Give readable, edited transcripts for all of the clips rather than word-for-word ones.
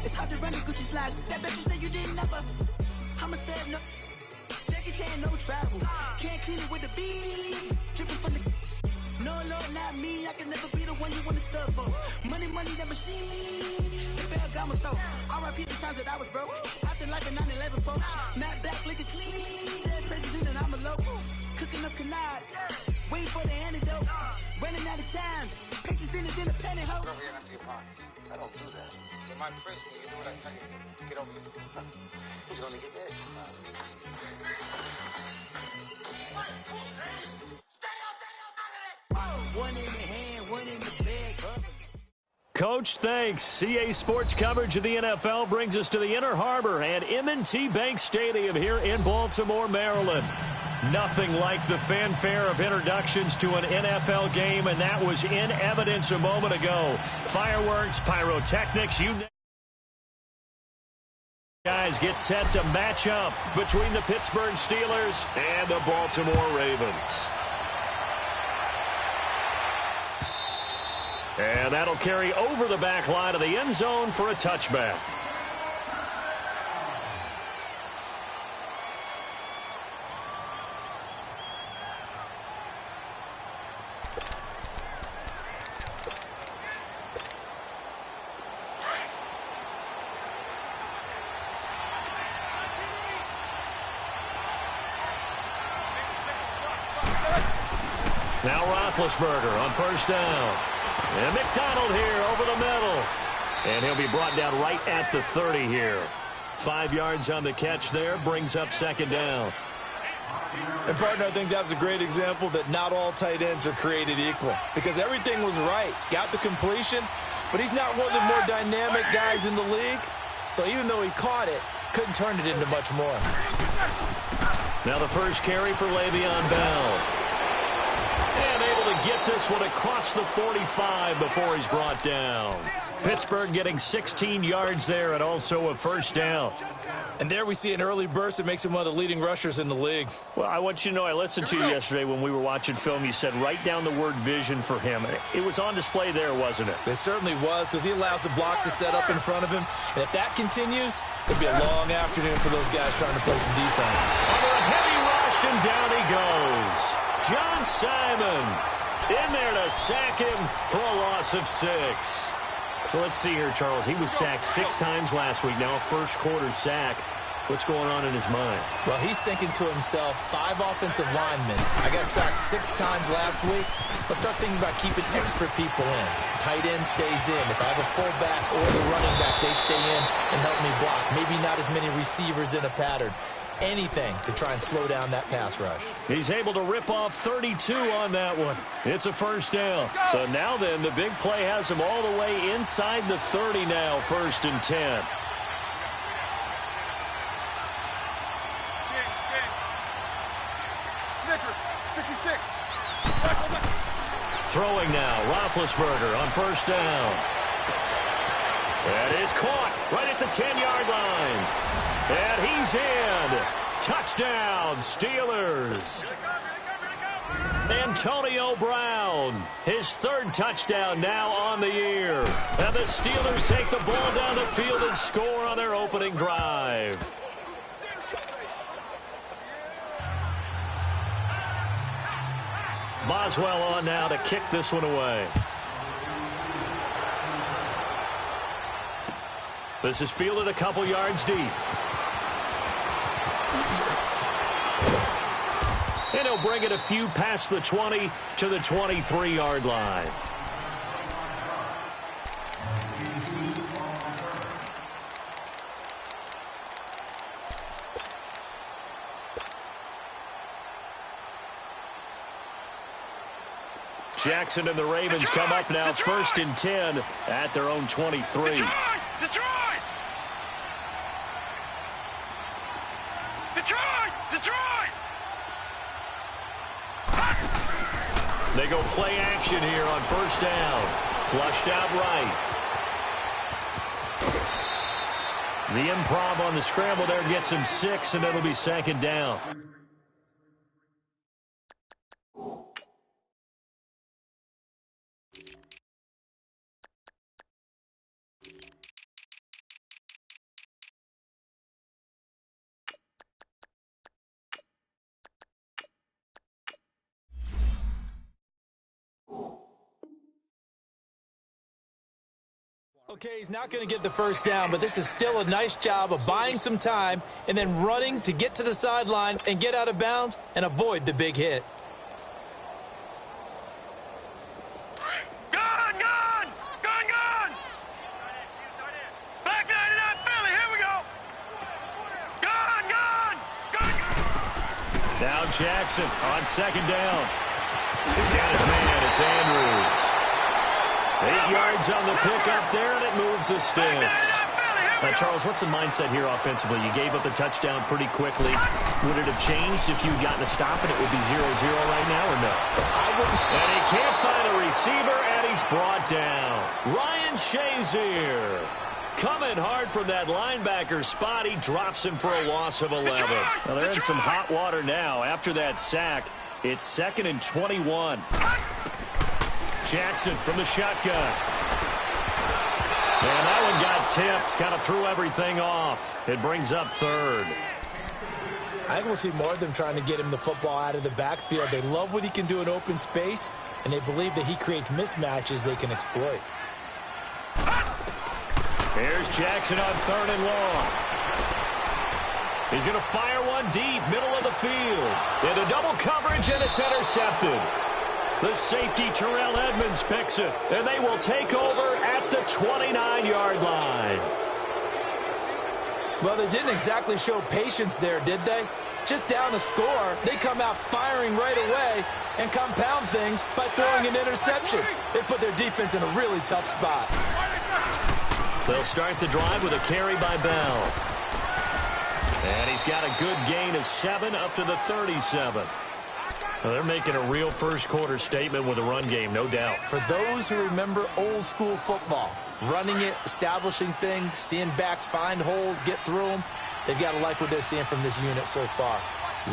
It's hard to run the Gucci slides. That bitch you say you didn't never. I'ma step no. Jackie Chan, no travel. Can't clean it with the beat. Dripping from the. No, Lord, not me. I can never be the one you wanna stuff for. Money, that machine. If it got my stove. RIP the times that I was broke. Acting like a 9/11 folks. Matt back, liquor clean. Dead president and I'm a local. Cooking up canard. Waiting for the antidote. Running out of time. Pictures in the penny hoe. I don't do that. In my prison, you do what I tell you to do. Get over here. He's gonna get this. One in the hand, one in the bag. Coach, thanks. CA Sports coverage of the NFL brings us to the Inner Harbor and M&T Bank Stadium here in Baltimore, Maryland. Nothing like the fanfare of introductions to an NFL game, and that was in evidence a moment ago. Fireworks, pyrotechnics, you guys get set to match up between the Pittsburgh Steelers and the Baltimore Ravens. And that'll carry over the back line of the end zone for a touchback. Now Roethlisberger on first down. And McDonald here over the middle. And he'll be brought down right at the 30 here. 5 yards on the catch there. Brings up second down. And, partner, I think that was a great example that not all tight ends are created equal. Because everything was right. Got the completion. But he's not one of the more dynamic guys in the league. So even though he caught it, couldn't turn it into much more. Now the first carry for Le'Veon Bell. And able to get this one across the 45 before he's brought down. Pittsburgh getting 16 yards there and also a first down. And there we see an early burst that makes him one of the leading rushers in the league. Well, I want you to know I listened to you yesterday when we were watching film. You said write down the word vision for him. It was on display there, wasn't it? It certainly was, because he allows the blocks to set up in front of him. And if that continues, it'll be a long afternoon for those guys trying to play some defense. Under a heavy rush, and down he goes. John Simon in there to sack him for a loss of 6. Well, let's see here, Charles. He was sacked 6 times last week. Now a first-quarter sack. What's going on in his mind? Well, he's thinking to himself, 5 offensive linemen. I got sacked 6 times last week. Let's start thinking about keeping extra people in. Tight end stays in. If I have a fullback or the running back, they stay in and help me block. Maybe not as many receivers in a pattern. Anything to try and slow down that pass rush. He's able to rip off 32 on that one. It's a first down. So now then, the big play has him all the way inside the 30 now, 1st and 10. Throwing now, Roethlisberger on first down. That is caught right at the 10-yard line. And he's in. Touchdown, Steelers. Antonio Brown, his 3rd touchdown now on the year. And the Steelers take the ball down the field and score on their opening drive. Boswell on now to kick this one away. This is fielded a couple yards deep. And he'll bring it a few past the 20 to the 23-yard line. Jackson and the Ravens come up now, 1st and 10 at their own 23. Detroit! They go play action here on first down. Flushed out right. The improv on the scramble there gets him 6, and it'll be 2nd down. Okay, he's not going to get the first down, but this is still a nice job of buying some time and then running to get to the sideline and get out of bounds and avoid the big hit. Back 99, Philly, here we go. Now Jackson on second down. He's got his man, it's Andrews. 8 yards on the pickup there, and it moves the sticks. Now, Charles, what's the mindset here offensively? You gave up the touchdown pretty quickly. Would it have changed if you'd gotten a stop and it would be 0-0 right now, or no? I wouldn't. And he can't find a receiver, and he's brought down. Ryan Shazier coming hard from that linebacker spot. He drops him for a loss of 11. Well, they're in some hot water now. After that sack, it's 2nd and 21. Jackson from the shotgun. And that one got tipped. Kind of threw everything off. It brings up 3rd. I think we'll see more of them trying to get him the football out of the backfield. They love what he can do in open space, and they believe that he creates mismatches they can exploit. Here's Jackson on 3rd and long. He's going to fire one deep, middle of the field. Into double coverage, and it's intercepted. The safety, Terrell Edmonds, picks it, and they will take over at the 29-yard line. Well, they didn't exactly show patience there, did they? Just down a score, they come out firing right away and compound things by throwing an interception. They put their defense in a really tough spot. They'll start the drive with a carry by Bell. And he's got a good gain of 7 up to the 37. Well, they're making a real first-quarter statement with a run game, no doubt. For those who remember old-school football, running it, establishing things, seeing backs find holes, get through them, they've got to like what they're seeing from this unit so far.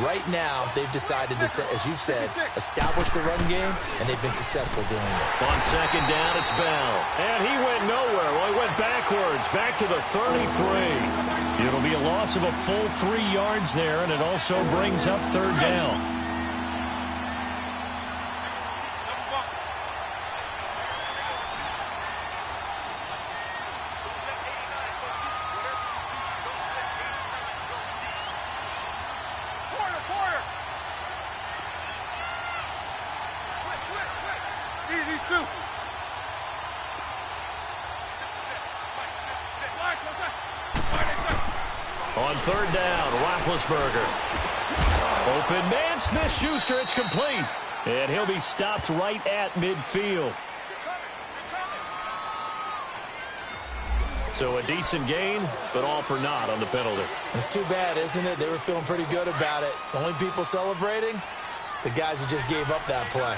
Right now, they've decided to, as you've said, establish the run game, and they've been successful doing it. On second down, it's Bell. And he went nowhere. Well, he went backwards, back to the 33. It'll be a loss of a full 3 yards there, and it also brings up 3rd down. On 3rd down, Roethlisberger. Open man, Smith-Schuster, it's complete. And he'll be stopped right at midfield. So a decent gain, but all for naught on the penalty. It's too bad, isn't it? They were feeling pretty good about it. The only people celebrating, the guys who just gave up that play.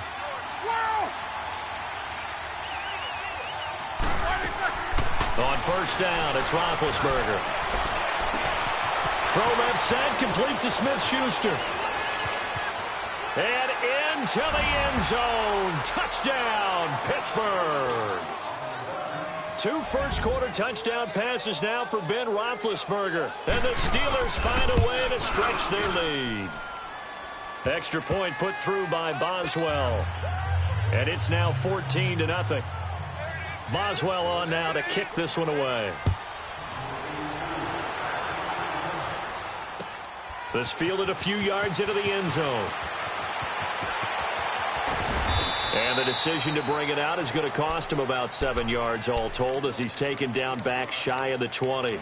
On 1st down, it's Roethlisberger. Throw left side, complete to Smith-Schuster. And into the end zone. Touchdown, Pittsburgh. 2 first-quarter touchdown passes now for Ben Roethlisberger. And the Steelers find a way to stretch their lead. Extra point put through by Boswell. And it's now 14-0. Boswell on now to kick this one away. This fielded a few yards into the end zone. And the decision to bring it out is going to cost him about 7 yards all told as he's taken down back shy of the 20.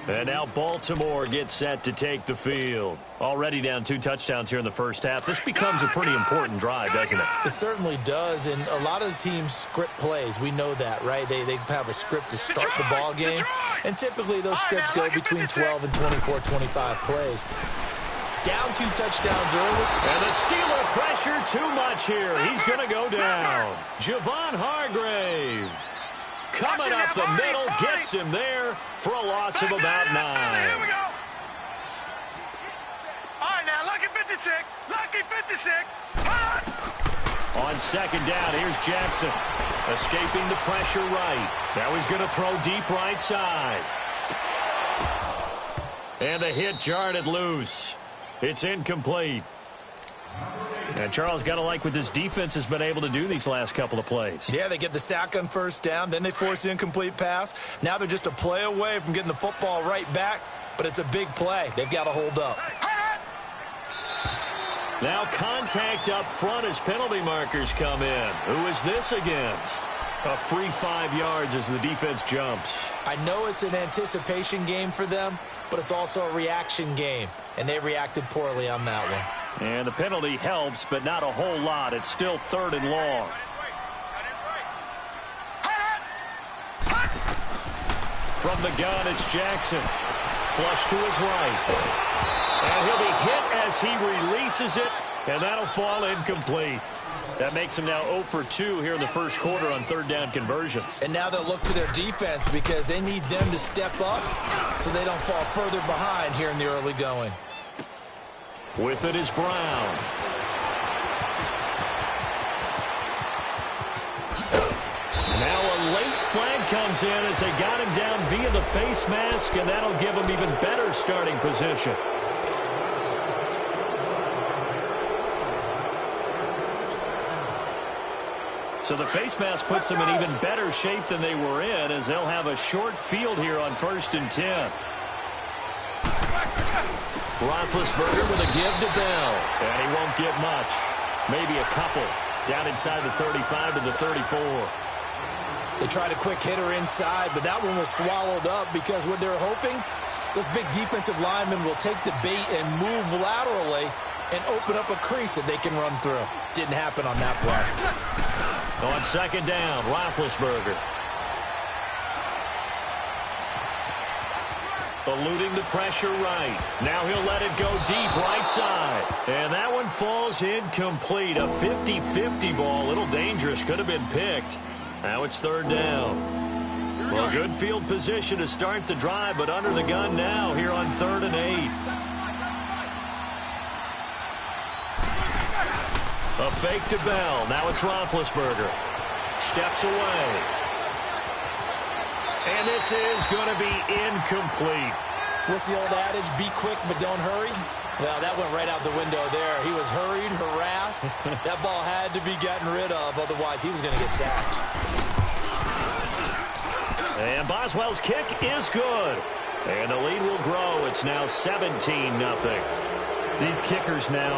And now Baltimore gets set to take the field. Already down 2 touchdowns here in the first half. This becomes a pretty important drive, doesn't it? It certainly does, and a lot of the teams script plays. We know that, right? They have a script to start the ball game, and typically those scripts go between 12 and 24, 25 plays. Down 2 touchdowns early. And the Steeler pressure too much here. He's going to go down. Javon Hargrave coming up the middle, gets him there for a loss of about 9. Here we go. All right, now, lucky 56. Lucky 56. On second down, here's Jackson. Escaping the pressure right. Now he's going to throw deep right side. And the hit jarred it loose. It's incomplete. And Charles, got to like what this defense has been able to do these last couple of plays. Yeah, they get the sack on first down, then they force the incomplete pass. Now they're just a play away from getting the football right back, but it's a big play. They've got to hold up. Now contact up front as penalty markers come in. Who is this against? A free 5 yards as the defense jumps. I know it's an anticipation game for them, but it's also a reaction game, and they reacted poorly on that one. And the penalty helps, but not a whole lot. It's still 3rd and long. From the gun, it's Jackson. Flush to his right. And he'll be hit as he releases it, and that'll fall incomplete. That makes him now 0 for 2 here in the first quarter on 3rd down conversions. And now they'll look to their defense because they need them to step up so they don't fall further behind here in the early going. With it is Brown. Now a late flag comes in as they got him down via the face mask, and that'll give him even better starting position. So the face mask puts them in even better shape than they were in, as they'll have a short field here on 1st and 10. Roethlisberger with a give to Bell, and he won't get much. Maybe a couple. Down inside the 35 to the 34. They tried a quick hitter inside, but that one was swallowed up because what they're hoping, those big defensive linemen will take the bait and move laterally and open up a crease that they can run through. Didn't happen on that play. On 2nd down, Roethlisberger. Eluding the pressure right. Now he'll let it go deep right side. And that one falls incomplete. A 50-50 ball. A little dangerous. Could have been picked. Now it's 3rd down. Well, good field position to start the drive, but under the gun now here on 3rd and 8. A fake to Bell. Now it's Roethlisberger. Steps away. And this is going to be incomplete. What's the old adage? Be quick, but don't hurry. Well, that went right out the window there. He was hurried, harassed. That ball had to be gotten rid of. Otherwise, he was going to get sacked. And Boswell's kick is good. And the lead will grow. It's now 17-0. These kickers now,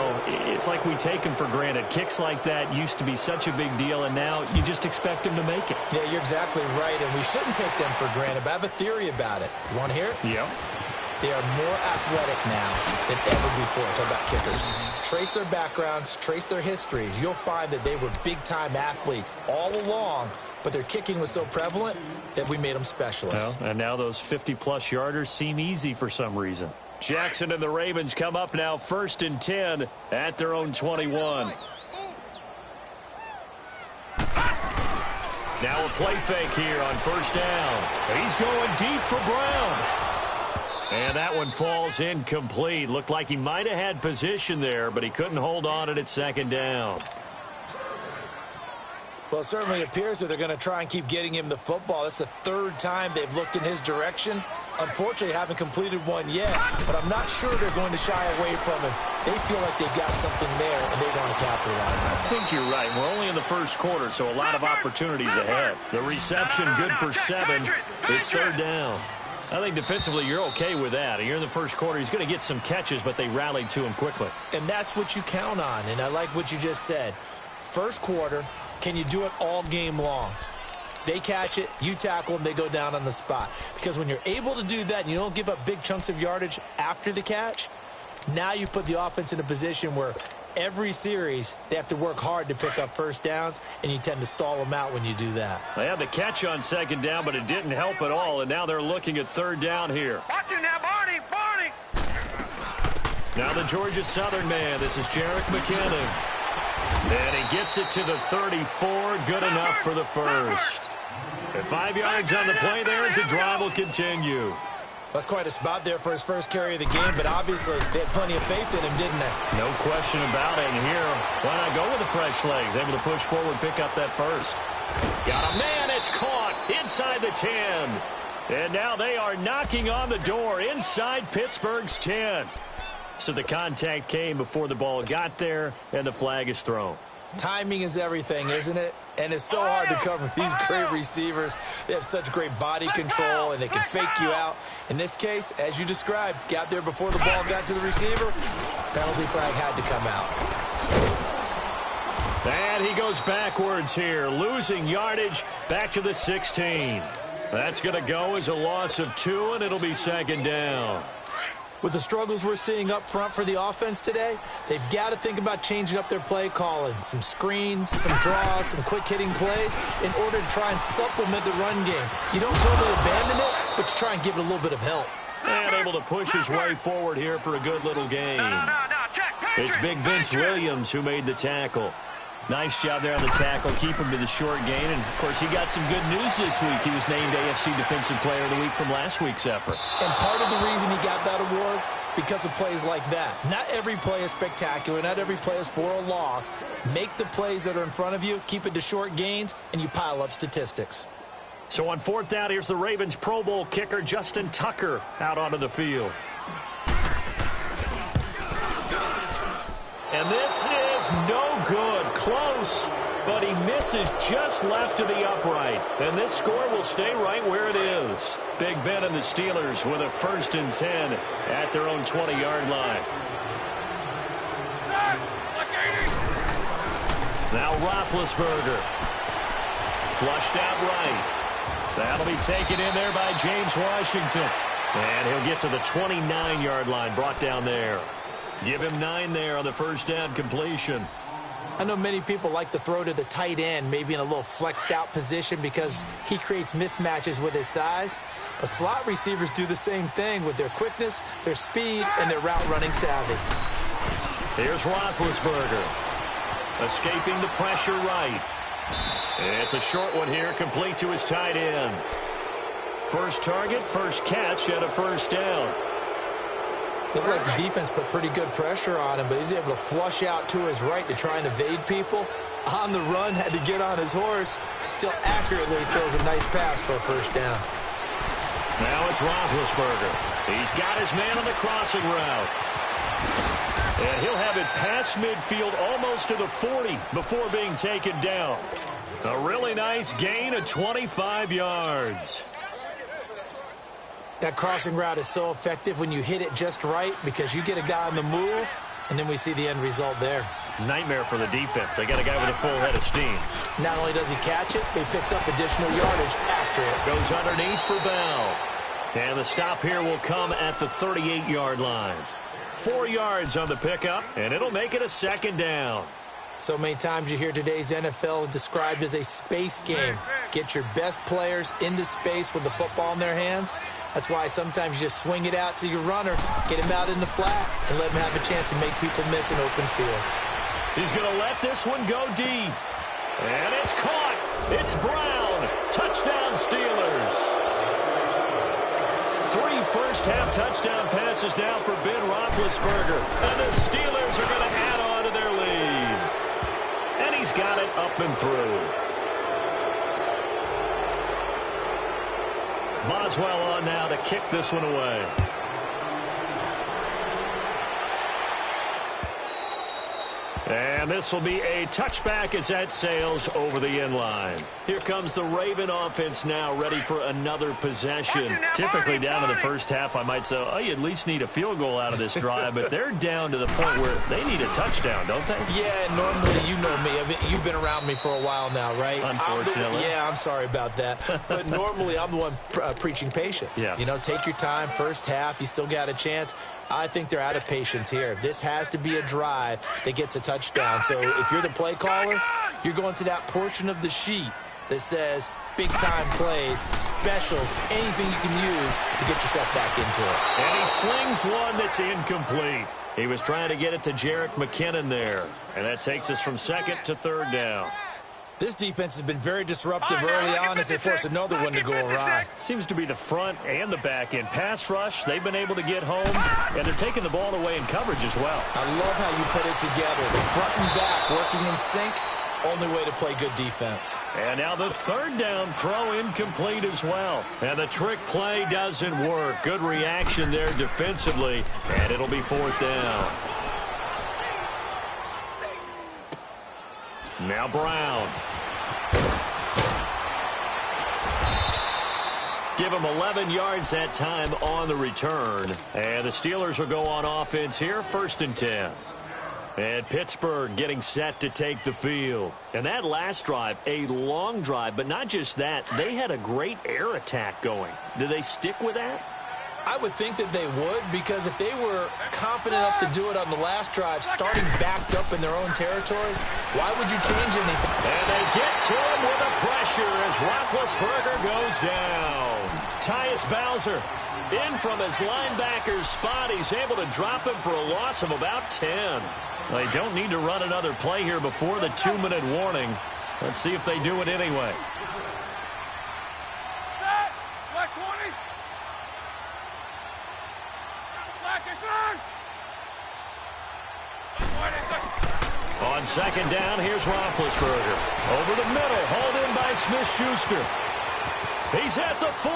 it's like we take them for granted. Kicks like that used to be such a big deal, and now you just expect them to make it. Yeah, you're exactly right, and we shouldn't take them for granted, but I have a theory about it. You want to hear it? Yep. They are more athletic now than ever before. Talk about kickers. Trace their backgrounds, trace their histories. You'll find that they were big-time athletes all along, but their kicking was so prevalent that we made them specialists. Well, and now those 50-plus yarders seem easy for some reason. Jackson and the Ravens come up now 1st and 10 at their own 21. Now a play fake here on 1st down. He's going deep for Brown. And that one falls incomplete. Looked like he might have had position there, but he couldn't hold on at 2nd down. Well, it certainly appears that they're going to try and keep getting him the football. That's the 3rd time they've looked in his direction. Unfortunately, haven't completed one yet, but I'm not sure they're going to shy away from him. They feel like they've got something there, and they want to capitalize on it. I think you're right. We're only in the first quarter, so a lot of opportunities ahead. The reception good for 7. It's 3rd down. I think defensively you're okay with that. You're in the first quarter. He's going to get some catches, but they rallied to him quickly. And that's what you count on, and I like what you just said. First quarter, can you do it all game long? They catch it, you tackle them, they go down on the spot. Because when you're able to do that and you don't give up big chunks of yardage after the catch, now you put the offense in a position where every series they have to work hard to pick up 1st downs, and you tend to stall them out when you do that. They had the catch on 2nd down, but it didn't help at all, and now they're looking at 3rd down here. Watch it now, Barney, Barney. Now the Georgia Southern man. This is Jerick McKinnon. And he gets it to the 34. Good enough for the first. At 5 yards on the play there as the drive will continue. That's quite a spot there for his first carry of the game, but obviously they had plenty of faith in him, didn't they? No question about it. And here, why not go with the fresh legs? Able to push forward, pick up that first. Got a man. It's caught inside the 10. And now they are knocking on the door inside Pittsburgh's 10. So the contact came before the ball got there, and the flag is thrown. Timing is everything, isn't it? And it's so hard to cover these great receivers. They have such great body control, and they can fake you out. In this case, as you described, got there before the ball got to the receiver. Penalty flag had to come out. And he goes backwards here, losing yardage back to the 16. That's going to go as a loss of 2, and it'll be second down. With the struggles we're seeing up front for the offense today, they've got to think about changing up their play calling. Some screens, some draws, some quick-hitting plays in order to try and supplement the run game. You don't totally abandon it, but you try and give it a little bit of help. And able to push his way forward here for a good little gain. It's Big Vince Williams who made the tackle. Nice job there on the tackle, keep him to the short gain. And, of course, he got some good news this week. He was named AFC Defensive Player of the Week from last week's effort. And part of the reason he got that award, because of plays like that. Not every play is spectacular. Not every play is for a loss. Make the plays that are in front of you, keep it to short gains, and you pile up statistics. So on 4th down, here's the Ravens Pro Bowl kicker, Justin Tucker, out onto the field. And this is no good. Close, but he misses just left of the upright. And this score will stay right where it is. Big Ben and the Steelers with a 1st and 10 at their own 20-yard line. Now Roethlisberger. Flushed out right. That'll be taken in there by James Washington. And he'll get to the 29-yard line, brought down there. Give him 9 there on the 1st down completion. I know many people like to throw to the tight end, maybe in a little flexed out position because he creates mismatches with his size. But slot receivers do the same thing with their quickness, their speed, and their route running savvy. Here's Roethlisberger. Escaping the pressure right. It's a short one here, complete to his tight end. First target, first catch at a 1st down. Looked like the defense put pretty good pressure on him, but he's able to flush out to his right to try and evade people. On the run, had to get on his horse. Still accurately throws a nice pass for a 1st down. Now it's Roethlisberger. He's got his man on the crossing route. And he'll have it past midfield almost to the 40 before being taken down. A really nice gain of 25 yards. That crossing route is so effective when you hit it just right because you get a guy on the move, and then we see the end result there. Nightmare for the defense. They got a guy with a full head of steam. Not only does he catch it, but he picks up additional yardage after it. Goes underneath for Bell. And the stop here will come at the 38-yard line. 4 yards on the pickup, and it'll make it a 2nd down. So many times you hear today's NFL described as a space game. Get your best players into space with the football in their hands. That's why sometimes you just swing it out to your runner, get him out in the flat, and let him have a chance to make people miss an open field. He's going to let this one go deep. And it's caught. It's Brown. Touchdown, Steelers. 3 first-half touchdown passes now for Ben Roethlisberger. And the Steelers are going to add on to their lead. And he's got it up and through. Boswell on now to kick this one away. And this will be a touchback as that sails over the end line. Here comes the Raven offense now, ready for another possession. Typically down to the 1st half, I might say, oh, you at least need a field goal out of this drive, but they're down to the point where they need a touchdown, don't they? Yeah, normally, you know me. I mean, you've been around me for a while now, right? Unfortunately. I'm sorry about that. But normally, I'm the one preaching patience. Yeah. You know, take your time, 1st half, you still got a chance. I think they're out of patience here. This has to be a drive that gets a touchdown. So if you're the play caller, you're going to that portion of the sheet that says big-time plays, specials, anything you can use to get yourself back into it. And he slings one that's incomplete. He was trying to get it to Jerick McKinnon there. And that takes us from 2nd to 3rd down. This defense has been very disruptive early on as they force another one to go awry. Seems to be the front and the back end. Pass rush, they've been able to get home, and they're taking the ball away in coverage as well. I love how you put it together. The front and back working in sync. Only way to play good defense. And now the third down throw incomplete as well. And the trick play doesn't work. Good reaction there defensively, and it'll be fourth down. Now Brown. Give him 11 yards that time on the return. And the Steelers will go on offense here, 1st and 10. And Pittsburgh getting set to take the field. And that last drive, a long drive, but not just that. They had a great air attack going. Do they stick with that? I would think that they would, because if they were confident enough to do it on the last drive, starting backed up in their own territory, why would you change anything? And they get to him with the pressure as Roethlisberger goes down. Tyus Bowser in from his linebacker's spot. He's able to drop him for a loss of about 10. They don't need to run another play here before the 2-minute warning. Let's see if they do it anyway. On 2nd down, here's Roethlisberger. Over the middle, hauled in by Smith-Schuster. He's at the 40.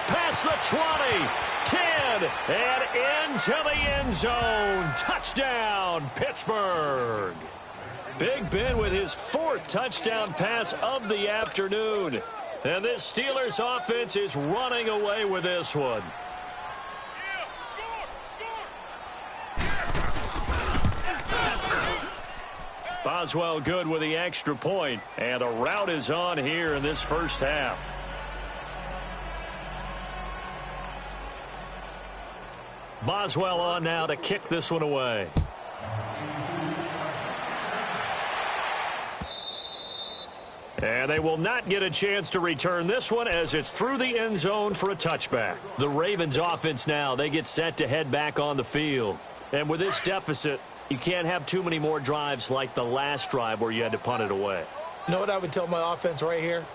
Past the 20. 10. And into the end zone. Touchdown, Pittsburgh. Big Ben with his 4th touchdown pass of the afternoon. And this Steelers offense is running away with this one. Boswell good with the extra point, and the route is on here in this first half. Boswell on now to kick this one away. And they will not get a chance to return this one as it's through the end zone for a touchback. The Ravens offense now, they get set to head back on the field. And with this deficit, you can't have too many more drives like the last drive where you had to punt it away. You know what I would tell my offense right here?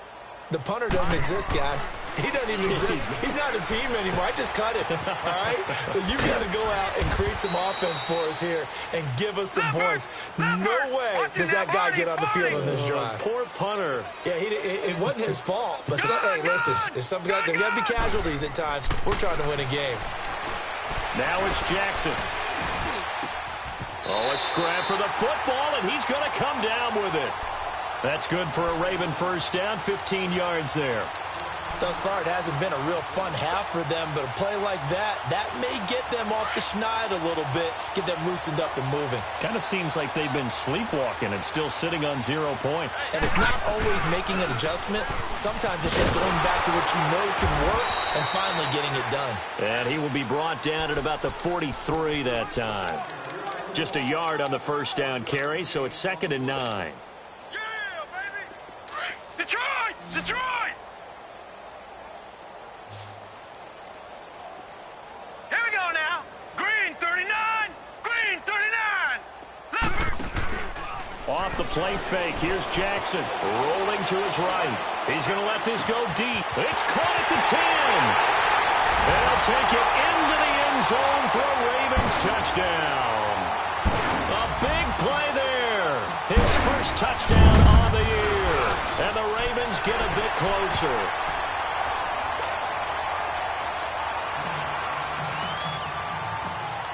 The punter doesn't exist, guys. He doesn't even exist. He's not a team anymore. I just cut him, all right? So you've got to go out and create some offense for us here and give us some points. No way does that guy get on the field on this drive. Poor punter. Yeah, it wasn't his fault. But, hey, listen, there's got to be casualties at times. We're trying to win a game. Now it's Jackson. Oh, a scrap for the football, and he's going to come down with it. That's good for a Raven first down, 15 yards there. Thus far, it hasn't been a real fun half for them, but a play like that may get them off the schneid a little bit, get them loosened up and moving. Kind of seems like they've been sleepwalking and still sitting on 0 points. And it's not always making an adjustment. Sometimes it's just going back to what you know can work and finally getting it done. And he will be brought down at about the 43 that time. Just a yard on the first down carry, so it's 2nd and 9. Yeah, baby! Detroit! Detroit! Here we go now. Green 39! Green 39! Off the play fake, here's Jackson rolling to his right. He's going to let this go deep. It's caught at the 10. They'll take it into the end zone for a Ravens touchdown. A big play there. His first touchdown on the year. And the Ravens get a bit closer.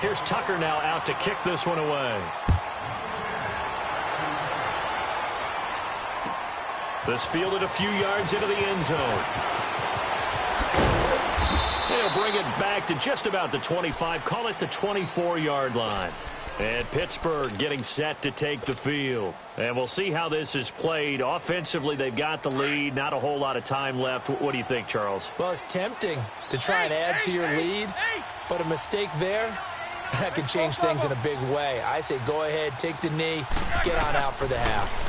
Here's Tucker now out to kick this one away. This fielded a few yards into the end zone. They'll bring it back to just about the 25, call it the 24-yard line. And Pittsburgh getting set to take the field. And we'll see how this is played. Offensively, they've got the lead. Not a whole lot of time left. What do you think, Charles? Well, it's tempting to try and add to your lead, but a mistake there, that could change things in a big way. I say go ahead, take the knee, get on out for the half.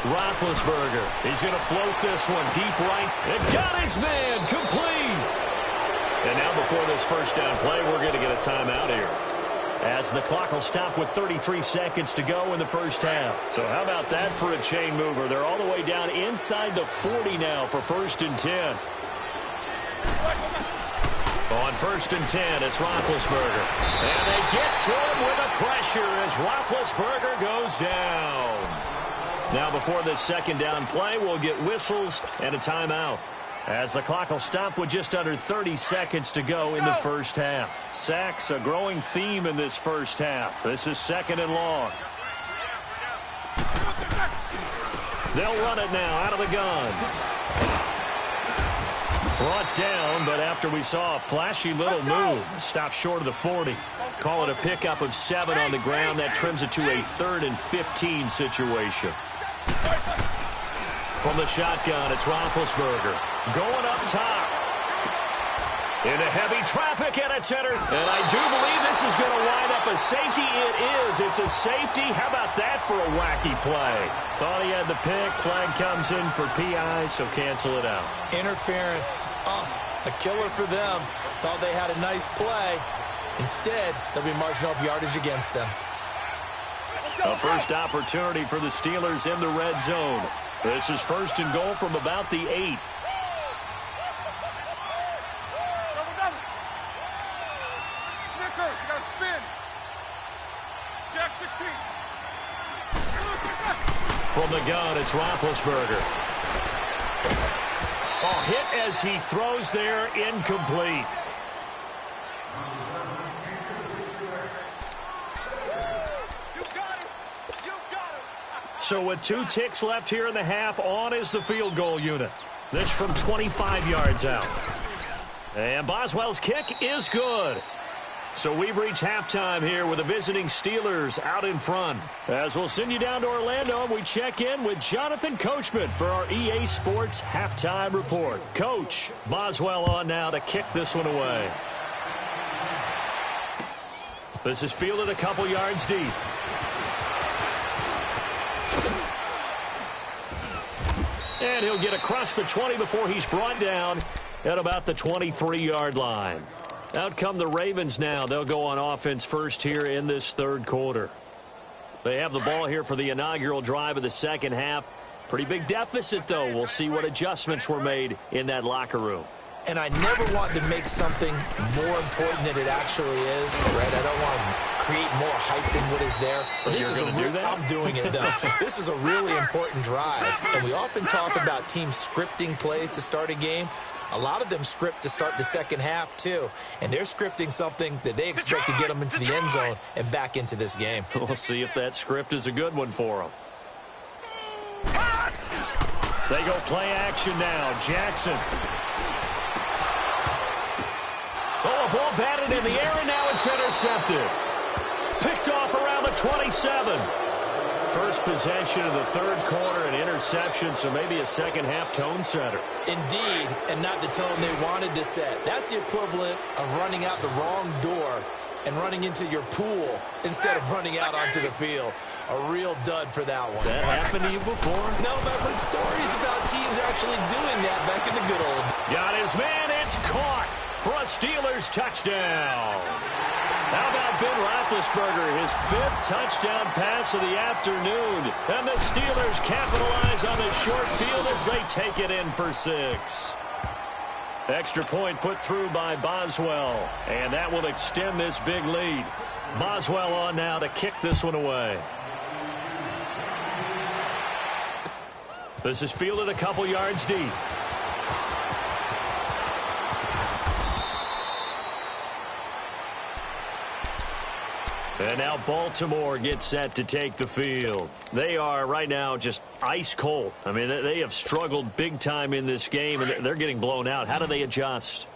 Roethlisberger, he's going to float this one deep right. And got his man, complete. And now before this first down play, we're going to get a timeout here, as the clock will stop with 33 seconds to go in the first half. So how about that for a chain mover? They're all the way down inside the 40 now for 1st and 10. On 1st and 10, it's Roethlisberger. And they get to him with the pressure as Roethlisberger goes down. Now before this second down play, we'll get whistles and a timeout, as the clock will stop with just under 30 seconds to go in the first half. Sacks, a growing theme in this first half. This is 2nd and long. They'll run it now out of the gun. Brought down, but after we saw a flashy little move, stopped short of the 40. Call it a pickup of 7 on the ground. That trims it to a 3rd and 15 situation. From the shotgun, it's Roethlisberger. Going up top. Into heavy traffic, and it's entered. And I do believe this is going to wind up a safety. It is. It's a safety. How about that for a wacky play? Thought he had the pick. Flag comes in for PI, so cancel it out. Interference. Oh, a killer for them. Thought they had a nice play. Instead, they'll be marching off yardage against them. A first opportunity for the Steelers in the red zone. This is 1st and goal from about the 8. From the gun, it's Roethlisberger. Oh, hit as he throws there, incomplete. So with 2 ticks left here in the half, on is the field goal unit. This from 25 yards out. And Boswell's kick is good. So we've reached halftime here with the visiting Steelers out in front. As we'll send you down to Orlando, we check in with Jonathan Coachman for our EA Sports Halftime Report. Coach, Boswell on now to kick this one away. This is fielded a couple yards deep. And he'll get across the 20 before he's brought down at about the 23-yard line. Out come the Ravens now. They'll go on offense first here in this 3rd quarter. They have the ball here for the inaugural drive of the second half. Pretty big deficit, though. We'll see what adjustments were made in that locker room. And I never want to make something more important than it actually is, right? I don't want to create more hype than what is there. But this is I'm doing it, though. This is a really important drive. And we often talk about teams scripting plays to start a game. A lot of them script to start the second half, too. And they're scripting something that they expect to get them into the end zone and back into this game. We'll see if that script is a good one for them. They go play action now. Jackson. Oh, a ball batted in the air, and now it's intercepted. Picked off around the 27. First possession of the 3rd quarter, an interception, so maybe a second-half tone setter. Indeed, and not the tone they wanted to set. That's the equivalent of running out the wrong door and running into your pool instead of running out onto the field. A real dud for that one. Has that happened to you before? No, but I've heard stories about teams actually doing that back in the good old. Got his man, it's caught for a Steelers touchdown. How about Ben Roethlisberger, his 5th touchdown pass of the afternoon. And the Steelers capitalize on the short field as they take it in for 6. Extra point put through by Boswell. And that will extend this big lead. Boswell on now to kick this one away. This is fielded a couple yards deep. And now Baltimore gets set to take the field. They are right now just ice cold. I mean, they have struggled big time in this game, and they're getting blown out. How do they adjust?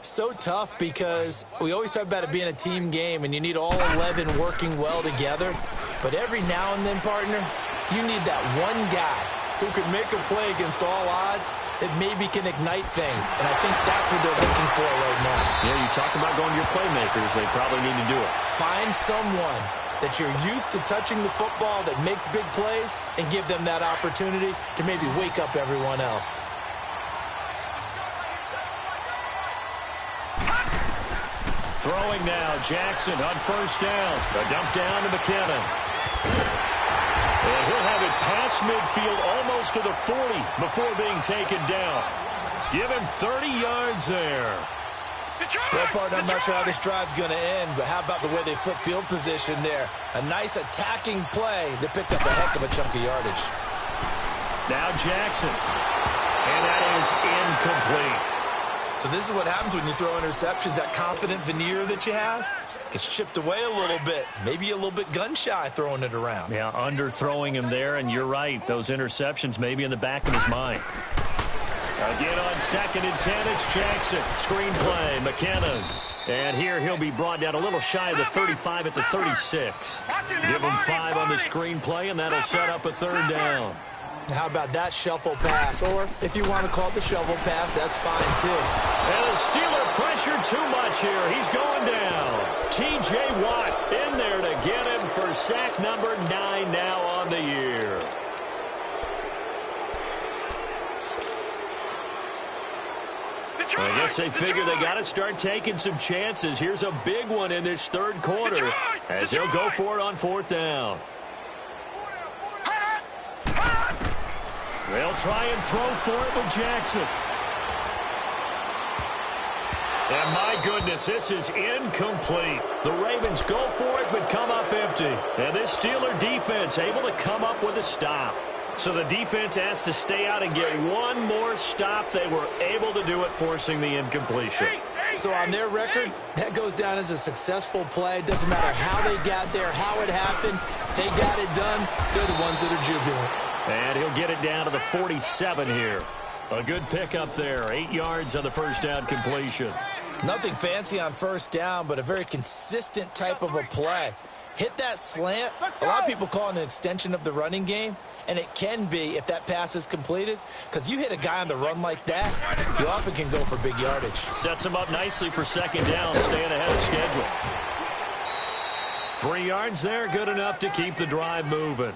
So tough because we always talk about it being a team game, and you need all 11 working well together. But every now and then, partner, you need that one guy who can make a play against all odds that maybe can ignite things. And I think that's what they're looking for right now. Yeah, you talk about going to your playmakers. They probably need to do it. Find someone that you're used to touching the football that makes big plays and give them that opportunity to maybe wake up everyone else. Throwing now, Jackson on first down. A dump down to McKinnon. And he'll have it past midfield almost to the 40 before being taken down. Give him 30 yards there. Well, partner, I'm not sure how this drive's going to end, but how about the way they flip field position there? A nice attacking play that picked up a heck of a chunk of yardage. Now Jackson. And that is incomplete. So this is what happens when you throw interceptions. That confident veneer that you have gets chipped away a little bit. Maybe a little bit gun-shy throwing it around. Yeah, underthrowing him there, and you're right. Those interceptions may be in the back of his mind. Again on 2nd and 10, it's Jackson. Screen play, McKinnon. And here he'll be brought down a little shy of the 35 at the 36. Give him 5 on the screen play, and that'll set up a 3rd down. How about that shuffle pass? Or if you want to call it the shovel pass, that's fine too. And the Steeler pressure too much here. He's going down. T.J. Watt in there to get him for sack number 9 now on the year. I guess they figure they got to start taking some chances. Here's a big one in this 3rd quarter as he'll go for it on 4th down. They'll try and throw for it with Jackson. And my goodness, this is incomplete. The Ravens go for it but come up empty. And this Steeler defense able to come up with a stop. So the defense has to stay out and get one more stop. They were able to do it, forcing the incompletion. So on their record, that goes down as a successful play. Doesn't matter how they got there, how it happened. They got it done. They're the ones that are jubilant. And he'll get it down to the 47 here. A good pickup there. 8 yards on the 1st down completion. Nothing fancy on 1st down, but a very consistent type of a play. Hit that slant. A lot of people call it an extension of the running game. And it can be if that pass is completed, because you hit a guy on the run like that, you often can go for big yardage. Sets him up nicely for 2nd down, staying ahead of schedule. 3 yards there, good enough to keep the drive moving.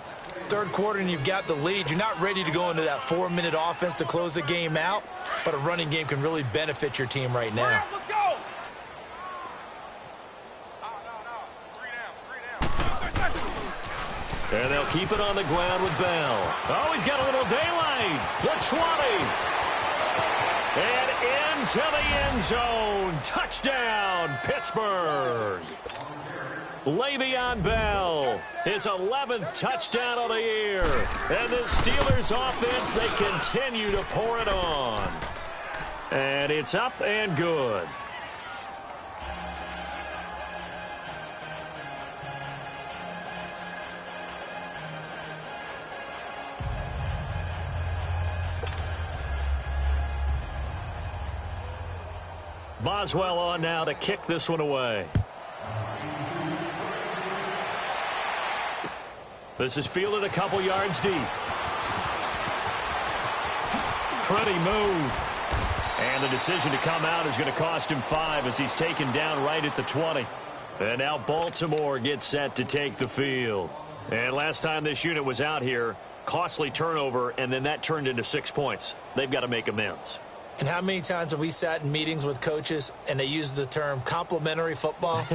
3rd quarter and you've got the lead. You're not ready to go into that 4-minute offense to close the game out, but a running game can really benefit your team right now. Let's go. And they'll keep it on the ground with Bell. Oh, he's got a little daylight. The 20. And into the end zone. Touchdown, Pittsburgh. Le'Veon Bell, his 11th touchdown of the year. And the Steelers offense, they continue to pour it on. And it's up and good. Boswell on now to kick this one away. This is fielded a couple yards deep. Pretty move. And the decision to come out is going to cost him 5 as he's taken down right at the 20. And now Baltimore gets set to take the field. And last time this unit was out here, costly turnover, and then that turned into 6 points. They've got to make amends. And how many times have we sat in meetings with coaches and they use the term complementary football?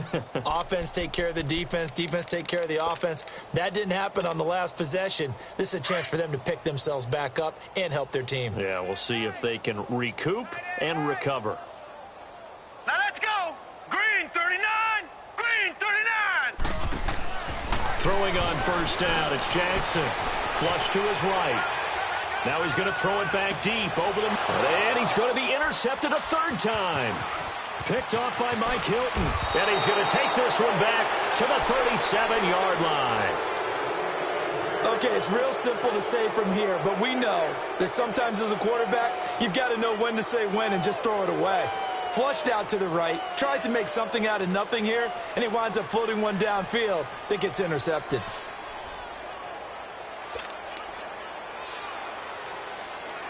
Offense take care of the defense, defense take care of the offense. That didn't happen on the last possession. This is a chance for them to pick themselves back up and help their team. Yeah, we'll see if they can recoup and recover. Now let's go. Green 39. Green 39. Throwing on 1st down, it's Jackson. Flush to his right. Now he's going to throw it back deep over them. And he's going to be intercepted a 3rd time. Picked off by Mike Hilton. And he's going to take this one back to the 37-yard line. Okay, it's real simple to say from here, but we know that sometimes as a quarterback, you've got to know when to say when and just throw it away. Flushed out to the right, tries to make something out of nothing here, and he winds up floating one downfield that gets intercepted.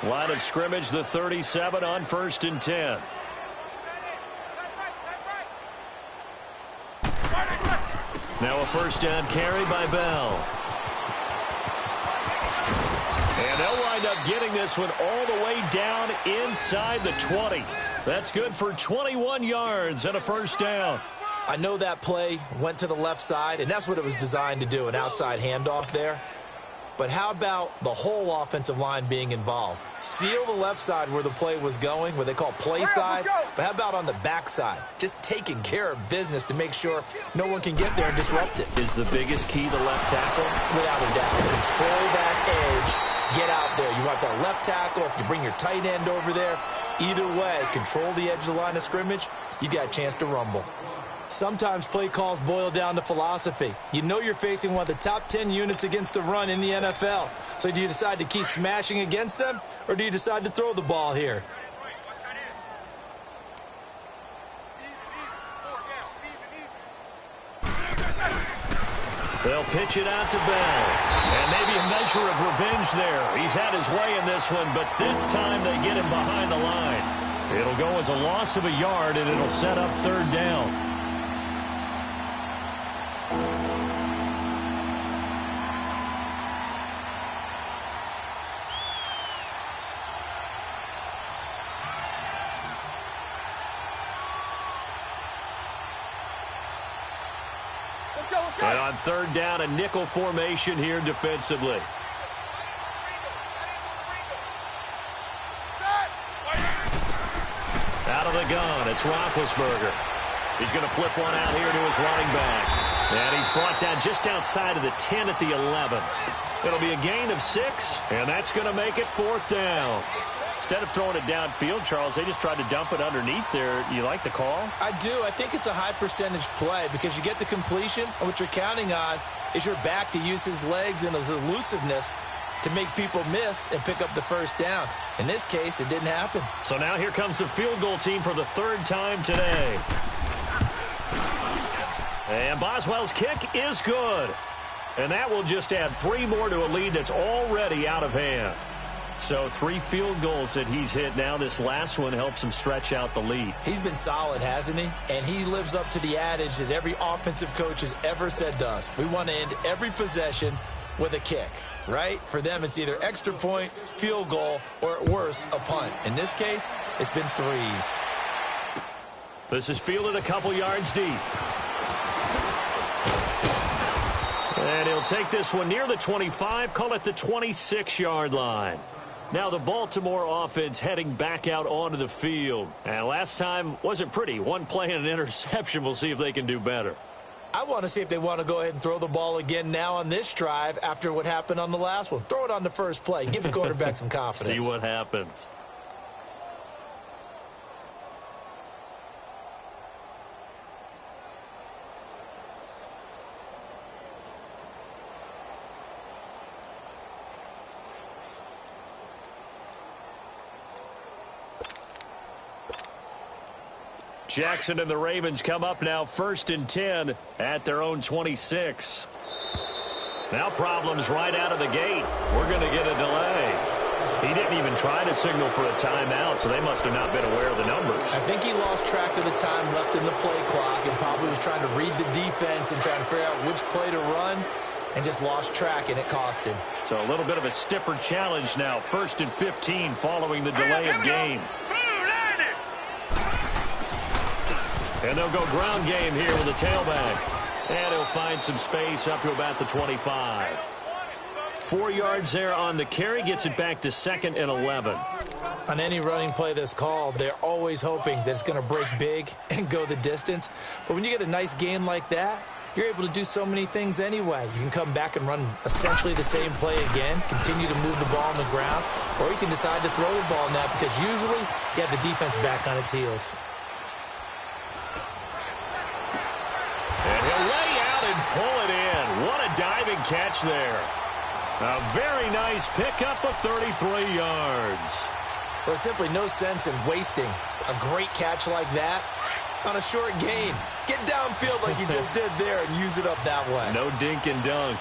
Line of scrimmage, the 37 on 1st and 10. Now a 1st down carry by Bell. And they'll wind up getting this one all the way down inside the 20. That's good for 21 yards and a 1st down. I know that play went to the left side, and that's what it was designed to do, an outside handoff there. But how about the whole offensive line being involved? Seal the left side where the play was going, what they call play side. But how about on the back side? Just taking care of business to make sure no one can get there and disrupt it. Is the biggest key the left tackle? Without a doubt. Control that edge get out there. You want that left tackle, if you bring your tight end over there. Either way, control the edge of the line of scrimmage, you got a chance to rumble. Sometimes play calls boil down to philosophy. You know you're facing one of the top 10 units against the run in the NFL. So do you decide to keep smashing against them, or do you decide to throw the ball here? They'll pitch it out to Bell. And maybe a measure of revenge there. He's had his way in this one, but this time they get him behind the line. It'll go as a loss of a yard, and it'll set up third down. And on third down, a nickel formation here defensively. Out of the gun, it's Roethlisberger. He's going to flip one out here to his running back. And he's brought down just outside of the 10 at the 11. It'll be a gain of 6, and that's going to make it fourth down. Instead of throwing it downfield, Charles, they just tried to dump it underneath there. You like the call? I do. I think it's a high percentage play because you get the completion, and what you're counting on is your back to use his legs and his elusiveness to make people miss and pick up the first down. In this case, it didn't happen. So now here comes the field goal team for the third time today. And Boswell's kick is good. And that will just add 3 more to a lead that's already out of hand. So 3 field goals that he's hit now. This last one helps him stretch out the lead. He's been solid, hasn't he? And he lives up to the adage that every offensive coach has ever said to us. We want to end every possession with a kick, right? For them, it's either extra point, field goal, or at worst, a punt. In this case, it's been 3s. This is fielded a couple yards deep. And he'll take this one near the 25, call it the 26-yard line. Now the Baltimore offense heading back out onto the field. And last time wasn't pretty. One play and an interception. We'll see if they can do better. I want to see if they want to go ahead and throw the ball again now on this drive after what happened on the last one. Throw it on the first play. Give the quarterback some confidence. See what happens. Jackson and the Ravens come up now 1st and 10 at their own 26. Now problems right out of the gate. We're going to get a delay. He didn't even try to signal for a timeout, so they must have not been aware of the numbers. I think he lost track of the time left in the play clock and probably was trying to read the defense and trying to figure out which play to run and just lost track, and it cost him. So a little bit of a stiffer challenge now. 1st and 15 following the delay of game. And they'll go ground game here with a tailback. And he'll find some space up to about the 25. 4 yards there on the carry. Gets it back to 2nd and 11. On any running play that's called, they're always hoping that it's going to break big and go the distance. But when you get a nice game like that, you're able to do so many things anyway. You can come back and run essentially the same play again, continue to move the ball on the ground, or you can decide to throw the ball now because usually you have the defense back on its heels. And he'll lay out and pull it in. What a diving catch there. A very nice pickup of 33 yards. Well, there's simply no sense in wasting a great catch like that on a short gain. Get downfield like you just did there and use it up that way. No dink and dunk.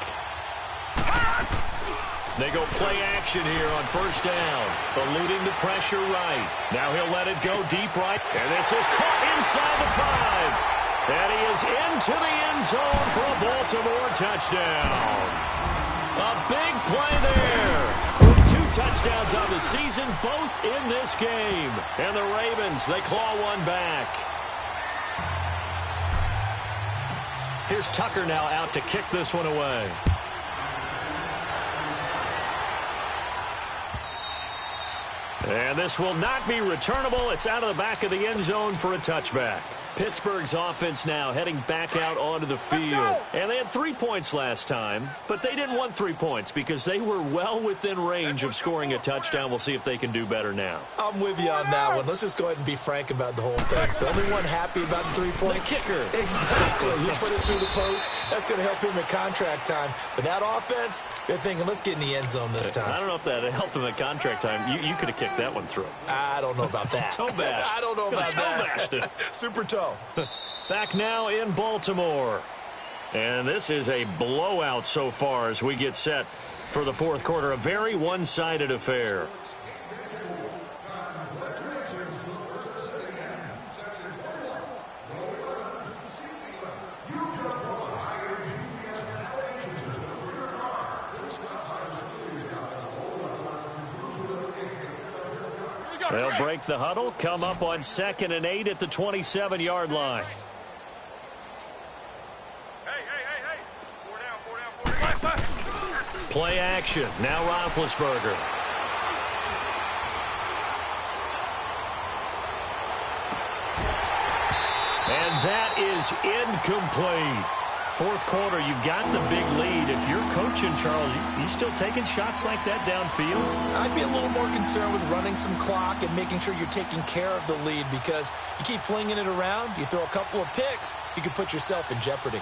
They go play action here on 1st down. Eluding the pressure right. Now he'll let it go deep right. And this is caught inside the 5. And he is into the end zone for a Baltimore touchdown. A big play there. 2 touchdowns on the season, both in this game. And the Ravens, they claw one back. Here's Tucker now out to kick this one away. And this will not be returnable. It's out of the back of the end zone for a touchback. Pittsburgh's offense now heading back out onto the field. And they had 3 points last time, but they didn't want 3 points because they were well within range of scoring a touchdown. We'll see if they can do better now. I'm with you on that one. Let's just go ahead and be frank about the whole thing. The only one happy about the 3-point? The kicker. Exactly. You put it through the post. That's going to help him at contract time. But that offense, they're thinking, let's get in the end zone this time. I don't know if that helped him at contract time. You could have kicked that one through. I don't know about that. Toe bash. I don't know about that. Toe Super toe. Back now in Baltimore. And this is a blowout so far as we get set for the fourth quarter. A very one-sided affair. They'll break the huddle, come up on 2nd and 8 at the 27-yard line. Hey. 4 down. Play action. Now Roethlisberger. And that is incomplete. Fourth quarter, you've got the big lead. If you're coaching, Charles, you still taking shots like that downfield? I'd be a little more concerned with running some clock and making sure you're taking care of the lead, because you keep flinging it around, you throw a couple of picks, you can put yourself in jeopardy.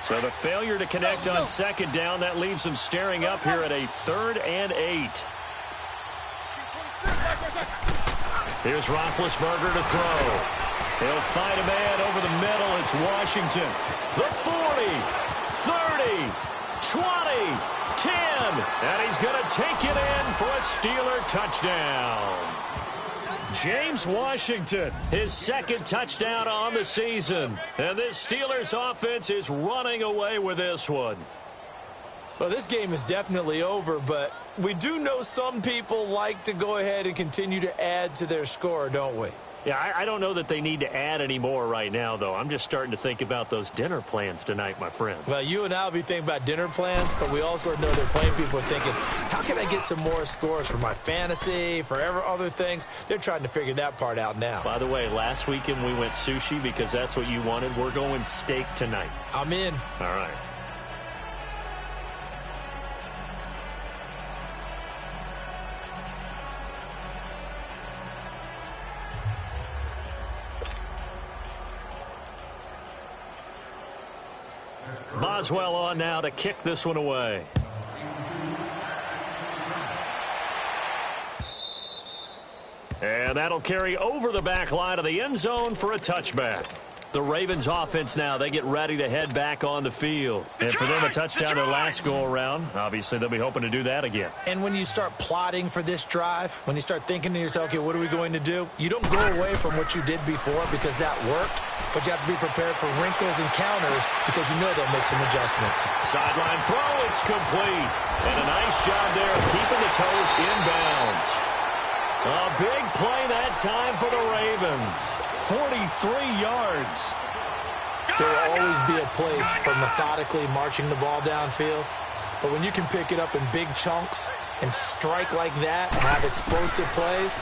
So the failure to connect on 2nd down, that leaves them staring up here at a 3rd and 8. Here's Roethlisberger to throw. He'll find a man over the middle. It's Washington. The 40, 30, 20, 10. And he's going to take it in for a Steeler touchdown. James Washington, his 2nd touchdown on the season. And this Steelers offense is running away with this one. Well, this game is definitely over, but we do know some people like to go ahead and continue to add to their score, don't we? Yeah, I don't know that they need to add any more right now, though. I'm just starting to think about those dinner plans tonight, my friend. Well, you and I will be thinking about dinner plans, but we also know they're playing people are thinking, how can I get some more scores for my fantasy, for other things? They're trying to figure that part out now. By the way, last weekend we went sushi because that's what you wanted. We're going steak tonight. I'm in. All right. Boswell on now to kick this one away. And that'll carry over the back line of the end zone for a touchback. The Ravens offense now, they get ready to head back on the field. And for them, a touchdown their last go-around. Obviously, they'll be hoping to do that again. And when you start plotting for this drive, when you start thinking to yourself, okay, what are we going to do? You don't go away from what you did before because that worked, but you have to be prepared for wrinkles and counters because you know they'll make some adjustments. Sideline throw, it's complete. And a nice job there of keeping the toes inbounds. A big play that time for the Ravens. 43 yards. There will always be a place for methodically marching the ball downfield. But when you can pick it up in big chunks and strike like that and have explosive plays,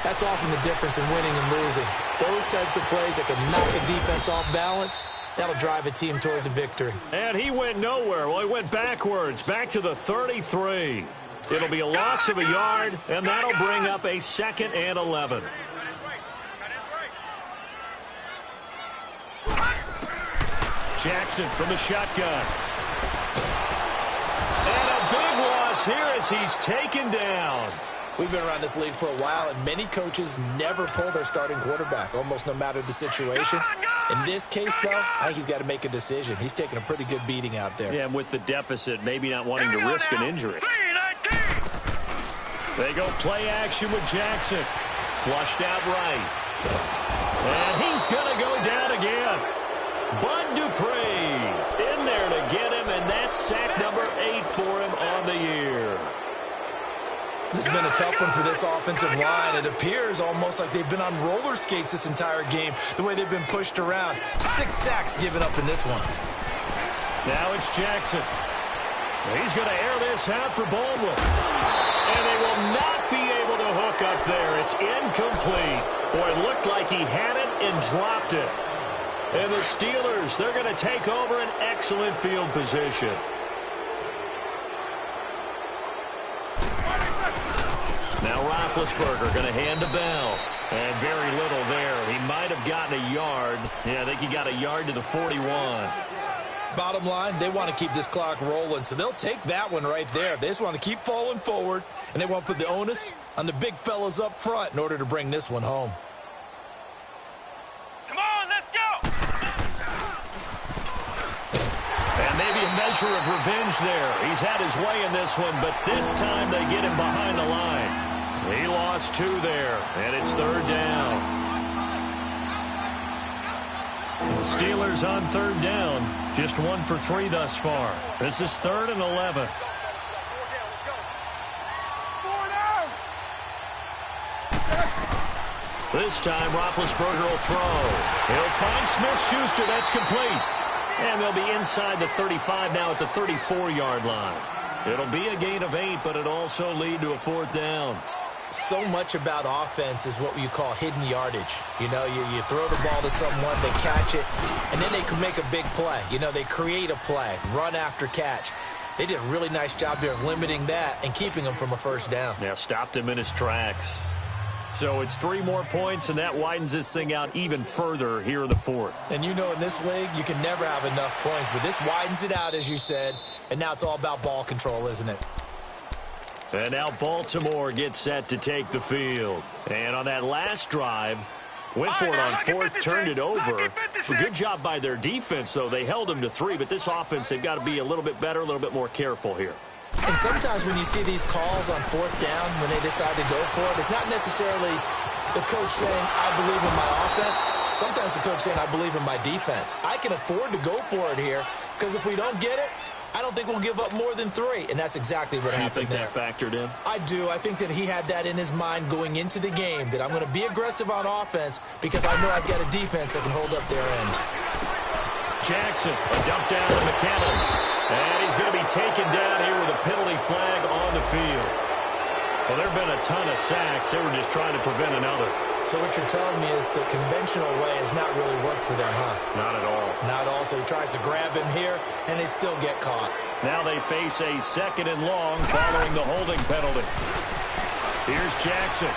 that's often the difference in winning and losing. Those types of plays that can knock a defense off balance, that'll drive a team towards a victory. And he went nowhere. Well, he went backwards, back to the 33. It'll be a loss of a yard, and that'll bring up a 2nd and 11. Jackson from the shotgun. And a big loss here as he's taken down. We've been around this league for a while, and many coaches never pull their starting quarterback, almost no matter the situation. In this case, though, I think he's got to make a decision. He's taking a pretty good beating out there. Yeah, and with the deficit, maybe not wanting to risk an injury. They go play action with Jackson. Flushed out right. And he's going to go down again. Bud Dupree in there to get him, and that's sack number 8 for him on the year. This has been a tough one for this offensive line. It appears almost like they've been on roller skates this entire game, the way they've been pushed around. 6 sacks given up in this one. Now it's Jackson. He's going to air this out for Baldwin. And they will not be able to hook up there. It's incomplete. Boy, it looked like he had it and dropped it. And the Steelers, they're going to take over an excellent field position. Now Roethlisberger going to hand to Bell. And very little there. He might have gotten a yard. Yeah, I think he got a yard to the 41. Bottom line, they want to keep this clock rolling, so they'll take that one right there. They just want to keep falling forward, and they want to put the onus on the big fellas up front in order to bring this one home. Come on, let's go! And maybe a measure of revenge there. He's had his way in this one, but this time they get him behind the line. He lost 2 there, and it's 3rd down. The Steelers on 3rd down, just 1 for 3 thus far. This is 3rd and 11. This time, Roethlisberger will throw. He'll find Smith-Schuster. That's complete. And they'll be inside the 35 now at the 34-yard line. It'll be a gain of 8, but it'll also lead to a 4th down. So much about offense is what you call hidden yardage. You know, you throw the ball to someone, they catch it, and then they can make a big play. You know, they create a play, run after catch. They did a really nice job there of limiting that and keeping him from a 1st down. Yeah, stopped him in his tracks. So it's 3 more points, and that widens this thing out even further here in the 4th. And you know, in this league, you can never have enough points, but this widens it out, as you said, and now it's all about ball control, isn't it? And now Baltimore gets set to take the field. And on that last drive, went for it on 4th, turned it over. A good job by their defense, though. They held them to 3, but this offense, they've got to be a little bit better, a little bit more careful here. And sometimes when you see these calls on 4th down, when they decide to go for it, it's not necessarily the coach saying, I believe in my offense. Sometimes the coach saying, I believe in my defense. I can afford to go for it here, because if we don't get it, I don't think we'll give up more than 3, and that's exactly what happened there. You think that factored in? I do. I think that he had that in his mind going into the game, that I'm going to be aggressive on offense because I know I've got a defense that can hold up their end. Jackson, a dump down to McKinnon. And he's going to be taken down here with a penalty flag on the field. Well, there have been a ton of sacks. They were just trying to prevent another. So what you're telling me is the conventional way has not really worked for them, huh? Not at all. Not at all. So he tries to grab him here, and they still get caught. Now they face a 2nd and long following the holding penalty. Here's Jackson.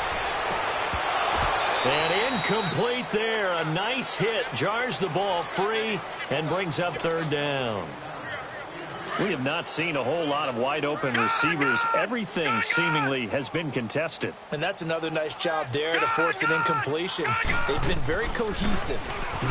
And incomplete there. A nice hit. Jars the ball free and brings up 3rd down. We have not seen a whole lot of wide-open receivers. Everything seemingly has been contested. And that's another nice job there to force an incompletion. They've been very cohesive,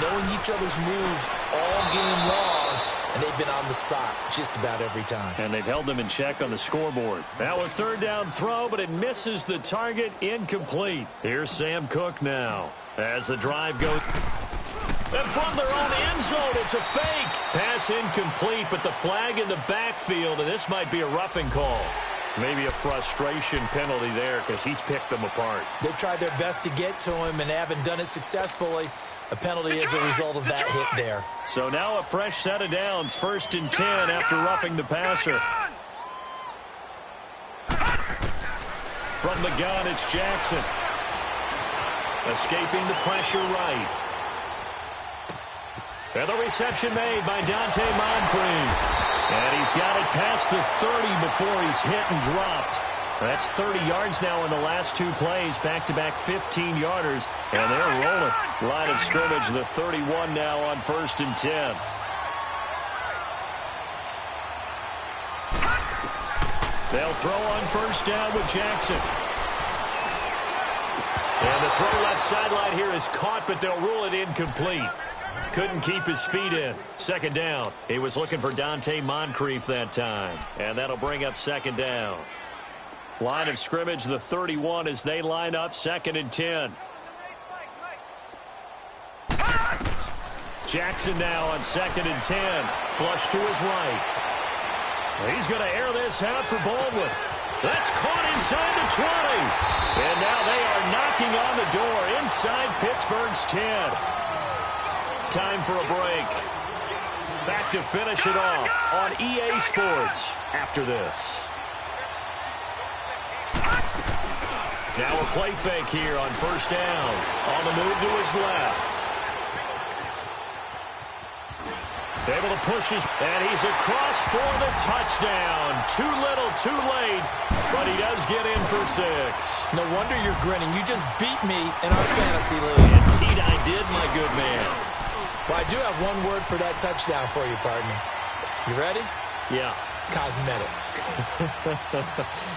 knowing each other's moves all game long, and they've been on the spot just about every time. And they've held them in check on the scoreboard. Now a 3rd down throw, but it misses the target. Incomplete. Here's Sam Cook now as the drive goes. And from their own end zone, it's a fake. Pass incomplete, but the flag in the backfield, and this might be a roughing call. Maybe a frustration penalty there because he's picked them apart. They've tried their best to get to him and haven't done it successfully. A penalty as a result of that hit there. So now a fresh set of downs, 1st and 10 after roughing the passer. From the gun, it's Jackson. Escaping the pressure right. And the reception made by Dante Moncrief. And he's got it past the 30 before he's hit and dropped. That's 30 yards now in the last 2 plays. Back-to-back 15-yarders. And they're rolling. Line of scrimmage, the 31 now on 1st and 10. They'll throw on 1st down with Jackson. And the throw left sideline here is caught, but they'll rule it incomplete. Couldn't keep his feet in. 2nd down. He was looking for Dante Moncrief that time. And that'll bring up 2nd down. Line of scrimmage, the 31 as they line up 2nd and 10. Jackson now on 2nd and 10. Flush to his right. He's going to air this out for Baldwin. That's caught inside the 20. And now they are knocking on the door inside Pittsburgh's 10. Time for a break. Back to finish it off on EA Sports after this. Now a play fake here on first down. On the move to his left. Able to push his, and he's across for the touchdown. Too little, too late, but he does get in for 6. No wonder you're grinning. You just beat me in our fantasy league. Indeed I did, my good man. Well, I do have one word for that touchdown for you, partner. You ready? Yeah. Cosmetics.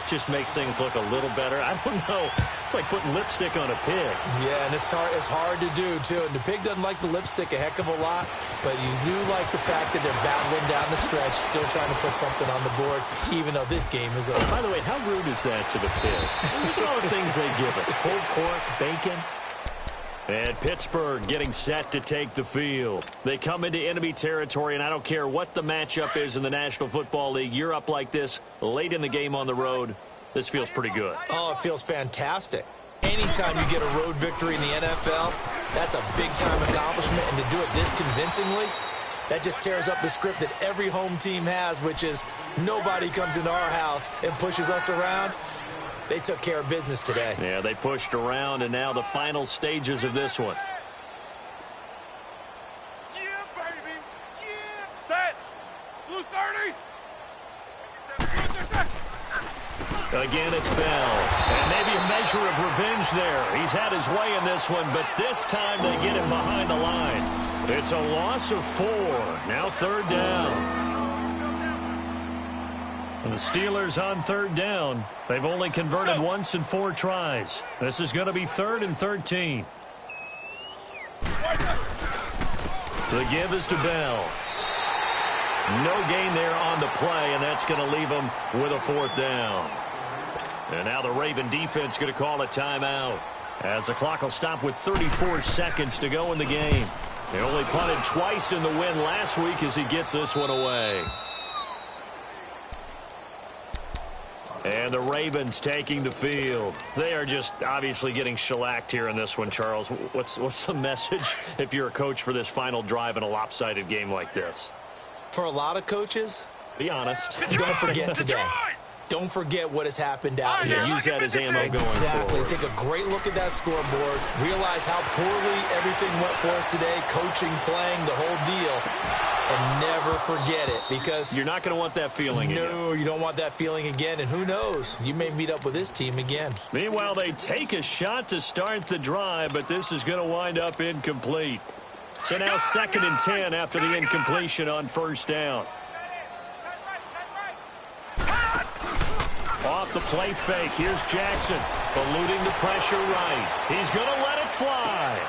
Just makes things look a little better. I don't know. It's like putting lipstick on a pig. Yeah, and it's hard to do, too. And the pig doesn't like the lipstick a heck of a lot, but you do like the fact that they're battling down the stretch, still trying to put something on the board, even though this game is over. By the way, how rude is that to the pig? Look at all the things they give us. Pulled pork, bacon. And Pittsburgh getting set to take the field. They come into enemy territory, and I don't care what the matchup is in the National Football League. You're up like this late in the game on the road. This feels pretty good. Oh, it feels fantastic. Anytime you get a road victory in the NFL, that's a big-time accomplishment. And to do it this convincingly, that just tears up the script that every home team has, which is nobody comes into our house and pushes us around. They took care of business today. Yeah, they pushed around, and now the final stages of this one. Yeah, baby. Yeah. Set. Blue 30. Again, it's Bell. And maybe a measure of revenge there. He's had his way in this one, but this time they get him behind the line. It's a loss of 4. Now 3rd down. And the Steelers on 3rd down. They've only converted once in 4 tries. This is going to be 3rd and 13. The give is to Bell. No gain there on the play, and that's going to leave him with a 4th down. And now the Raven defense going to call a timeout, as the clock will stop with 34 seconds to go in the game. They only punted twice in the win last week as he gets this one away. And the Ravens taking the field. They are just obviously getting shellacked here in this one, Charles. What's the message if you're a coach for this final drive in a lopsided game like this? For a lot of coaches, be honest. Don't forget today. Don't forget what has happened out here. Use that as ammo going Exactly. forward. Take a great look at that scoreboard. Realize how poorly everything went for us today. Coaching, playing, the whole deal. And never forget it, because you're not going to want that feeling again. No, you don't want that feeling again. And who knows? You may meet up with this team again. Meanwhile, they take a shot to start the drive, but this is going to wind up incomplete. So now 2nd and 10 after the incompletion on 1st down. Off the play fake. Here's Jackson, eluding the pressure right. He's going to let it fly.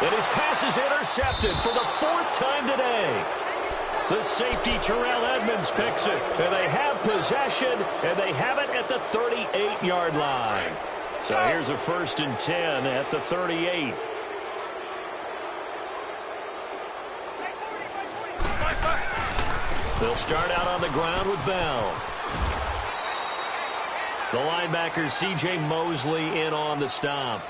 And his pass is intercepted for the 4th time today. The safety, Terrell Edmonds, picks it. And they have possession, and they have it at the 38-yard line. So here's a 1st and 10 at the 38. They'll start out on the ground with Bell. The linebacker, C.J. Mosley, in on the stop.